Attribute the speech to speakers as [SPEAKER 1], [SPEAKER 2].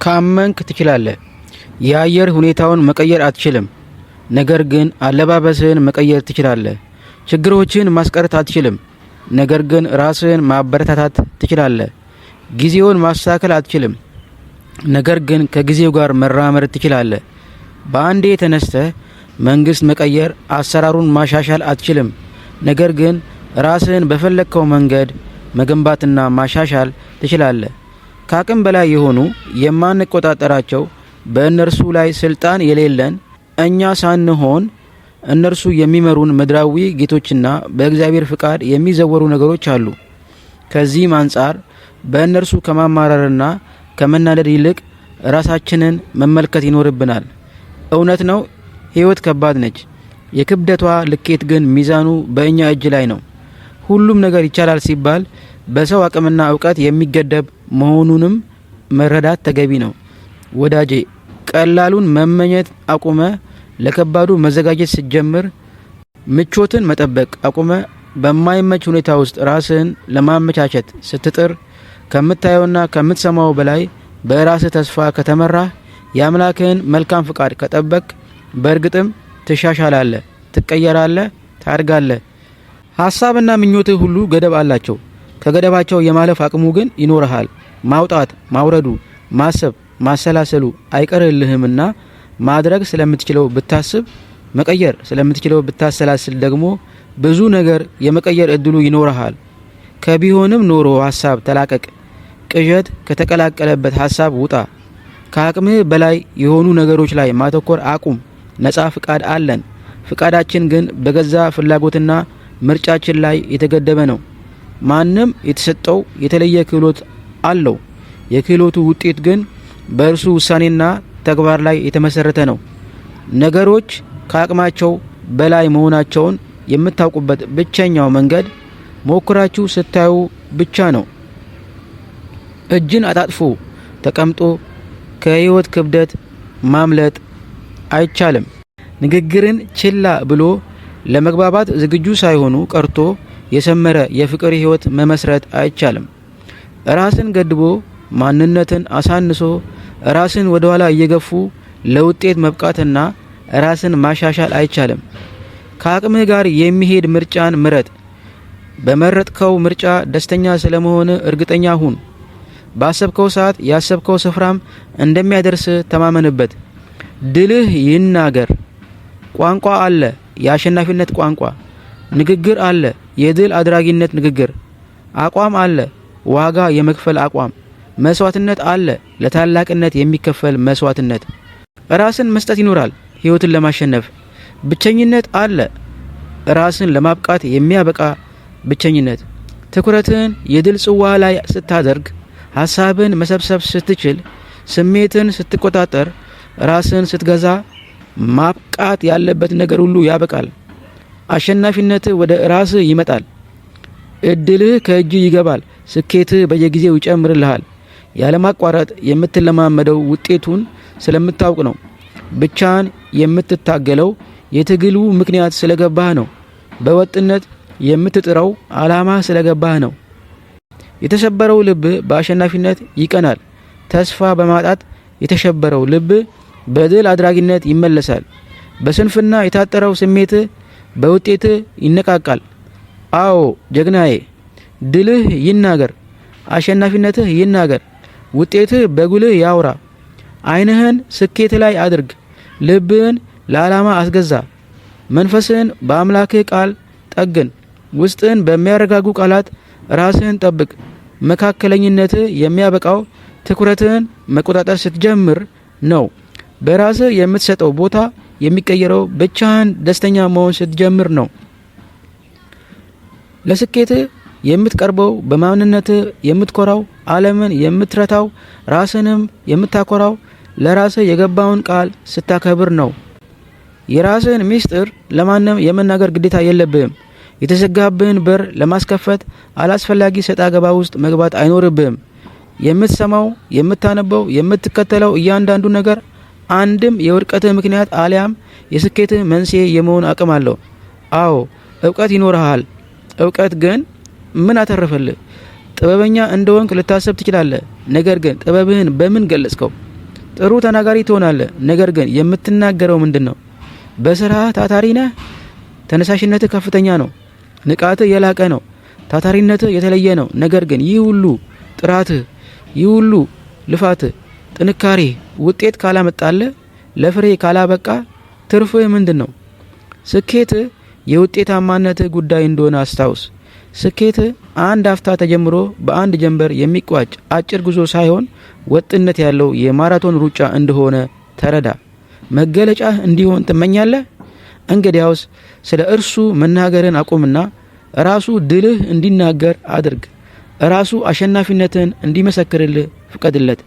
[SPEAKER 1] ካመንክ ትችላለህ። የአየር ሁኔታውን መቀየር አትችልም፣ ነገር ግን አለባበስህን መቀየር ትችላለህ። ችግሮችን ማስቀረት አትችልም፣ ነገር ግን ራስህን ማበረታታት ትችላለህ። ጊዜውን ማስተካከል አትችልም፣ ነገር ግን ከጊዜው ጋር መራመድ ትችላለህ። በአንዴ ተነስተህ መንግስት መቀየር፣ አሰራሩን ማሻሻል አትችልም፣ ነገር ግን ራስህን በፈለግከው መንገድ መገንባትና ማሻሻል ትችላለህ። ከአቅም በላይ የሆኑ የማንቆጣጠራቸው በእነርሱ ላይ ስልጣን የሌለን እኛ ሳንሆን እነርሱ የሚመሩን ምድራዊ ጌቶችና በእግዚአብሔር ፍቃድ የሚዘወሩ ነገሮች አሉ። ከዚህም አንጻር በእነርሱ ከማማረርና ከመናደድ ይልቅ ራሳችንን መመልከት ይኖርብናል። እውነት ነው፣ ሕይወት ከባድ ነች። የክብደቷ ልኬት ግን ሚዛኑ በእኛ እጅ ላይ ነው። ሁሉም ነገር ይቻላል ሲባል በሰው አቅምና እውቀት የሚገደብ መሆኑንም መረዳት ተገቢ ነው። ወዳጄ፣ ቀላሉን መመኘት አቁመ ለከባዱ መዘጋጀት ስትጀምር፣ ምቾትን መጠበቅ አቁመ በማይመች ሁኔታ ውስጥ ራስህን ለማመቻቸት ስትጥር፣ ከምታየውና ከምትሰማው በላይ በራስህ ተስፋ ከተመራህ፣ የአምላክህን መልካም ፍቃድ ከጠበቅ፣ በእርግጥም ትሻሻላለህ፣ ትቀየራለህ፣ ታድጋለህ። ሀሳብና ምኞትህ ሁሉ ገደብ አላቸው። ከገደባቸው የማለፍ አቅሙ ግን ይኖርሃል። ማውጣት፣ ማውረዱ፣ ማሰብ፣ ማሰላሰሉ አይቀርልህምና ማድረግ ስለምትችለው ብታስብ፣ መቀየር ስለምትችለው ብታሰላስል ደግሞ ብዙ ነገር የመቀየር እድሉ ይኖርሃል። ከቢሆንም ኖሮ ሀሳብ ተላቀቅ። ቅዠት ከተቀላቀለበት ሀሳብ ውጣ። ከአቅምህ በላይ የሆኑ ነገሮች ላይ ማተኮር አቁም። ነጻ ፍቃድ አለን። ፍቃዳችን ግን በገዛ ፍላጎትና ምርጫችን ላይ የተገደበ ነው። ማንም የተሰጠው የተለየ ክህሎት አለው። የክህሎቱ ውጤት ግን በእርሱ ውሳኔና ተግባር ላይ የተመሰረተ ነው። ነገሮች ከአቅማቸው በላይ መሆናቸውን የምታውቁበት ብቸኛው መንገድ ሞክራችሁ ስታዩ ብቻ ነው። እጅን አጣጥፎ ተቀምጦ ከህይወት ክብደት ማምለጥ አይቻልም። ንግግርን ችላ ብሎ ለመግባባት ዝግጁ ሳይሆኑ ቀርቶ የሰመረ የፍቅር ህይወት መመስረት አይቻልም። ራስን ገድቦ ማንነትን አሳንሶ ራስን ወደ ኋላ እየገፉ ለውጤት መብቃትና ራስን ማሻሻል አይቻልም። ከአቅምህ ጋር የሚሄድ ምርጫን ምረጥ። በመረጥከው ምርጫ ደስተኛ ስለመሆን እርግጠኛ ሁን። ባሰብከው ሰዓት ያሰብከው ስፍራም እንደሚያደርስ ተማመንበት። ድልህ ይናገር። ቋንቋ አለ፣ የአሸናፊነት ቋንቋ። ንግግር አለ፣ የድል አድራጊነት ንግግር። አቋም አለ፣ ዋጋ የመክፈል አቋም። መስዋዕትነት አለ፣ ለታላቅነት የሚከፈል መስዋዕትነት። ራስን መስጠት ይኖራል ህይወትን ለማሸነፍ። ብቸኝነት አለ፣ ራስን ለማብቃት የሚያበቃ ብቸኝነት። ትኩረትን የድል ጽዋ ላይ ስታደርግ፣ ሀሳብን መሰብሰብ ስትችል፣ ስሜትን ስትቆጣጠር፣ ራስን ስትገዛ፣ ማብቃት ያለበት ነገር ሁሉ ያበቃል። አሸናፊነትህ ወደ ራስህ ይመጣል። እድልህ ከእጅ ይገባል። ስኬትህ በየጊዜው ይጨምርልሃል። ያለማቋረጥ የምትለማመደው ውጤቱን ስለምታውቅ ነው። ብቻን የምትታገለው የትግሉ ምክንያት ስለገባህ ነው። በወጥነት የምትጥረው አላማ ስለገባህ ነው። የተሰበረው ልብ በአሸናፊነት ይቀናል። ተስፋ በማጣት የተሸበረው ልብ በድል አድራጊነት ይመለሳል። በስንፍና የታጠረው ስሜትህ በውጤትህ ይነቃቃል። አዎ ጀግናዬ፣ ድልህ ይናገር፣ አሸናፊነትህ ይናገር፣ ውጤትህ በጉልህ ያውራ። ዓይንህን ስኬት ላይ አድርግ፣ ልብህን ለዓላማ አስገዛ። መንፈስህን በአምላክህ ቃል ጠግን፣ ውስጥህን በሚያረጋጉ ቃላት ራስህን ጠብቅ። መካከለኝነትህ የሚያበቃው ትኩረትህን መቆጣጠር ስትጀምር ነው። በራስህ የምትሰጠው ቦታ የሚቀየረው ብቻህን ደስተኛ መሆን ስትጀምር ነው። ለስኬትህ የምትቀርበው በማንነትህ የምትኮራው፣ ዓለምን የምትረታው፣ ራስንም የምታኮራው ለራስህ የገባውን ቃል ስታከብር ነው። የራስህን ሚስጥር ለማንም የመናገር ግዴታ የለብህም። የተዘጋብህን በር ለማስከፈት አላስፈላጊ ሰጣ ገባ ውስጥ መግባት አይኖርብህም። የምትሰማው፣ የምታነበው፣ የምትከተለው እያንዳንዱ ነገር አንድም የውድቀትህ ምክንያት አሊያም የስኬትህ መንስኤ የመሆን አቅም አለው። አዎ እውቀት ይኖርሃል። እውቀት ግን ምን አተረፈልህ? ጥበበኛ እንደሆንክ ልታሰብ ትችላለህ። ነገር ግን ጥበብህን በምን ገለጽከው? ጥሩ ተናጋሪ ትሆናለህ። ነገር ግን የምትናገረው ምንድነው? በስራ ታታሪ ነህ? ተነሳሽነትህ ከፍተኛ ነው። ንቃትህ የላቀ ነው። ታታሪነትህ የተለየ ነው። ነገር ግን ይህ ሁሉ ጥራትህ፣ ይህ ሁሉ ልፋትህ፣ ጥንካሬ ውጤት ካላመጣልህ፣ ለፍሬ ካላበቃ ትርፍህ ምንድነው? ስኬት የውጤታማነትህ ጉዳይ እንደሆነ አስታውስ። ስኬት አንድ አፍታ ተጀምሮ በአንድ ጀንበር የሚቋጭ አጭር ጉዞ ሳይሆን ወጥነት ያለው የማራቶን ሩጫ እንደሆነ ተረዳ። መገለጫህ እንዲሆን ትመኛለህ? እንግዲያውስ ስለ እርሱ መናገርን አቁምና ራሱ ድልህ እንዲናገር አድርግ። ራሱ አሸናፊነትን እንዲመሰክርልህ ፍቀድለት።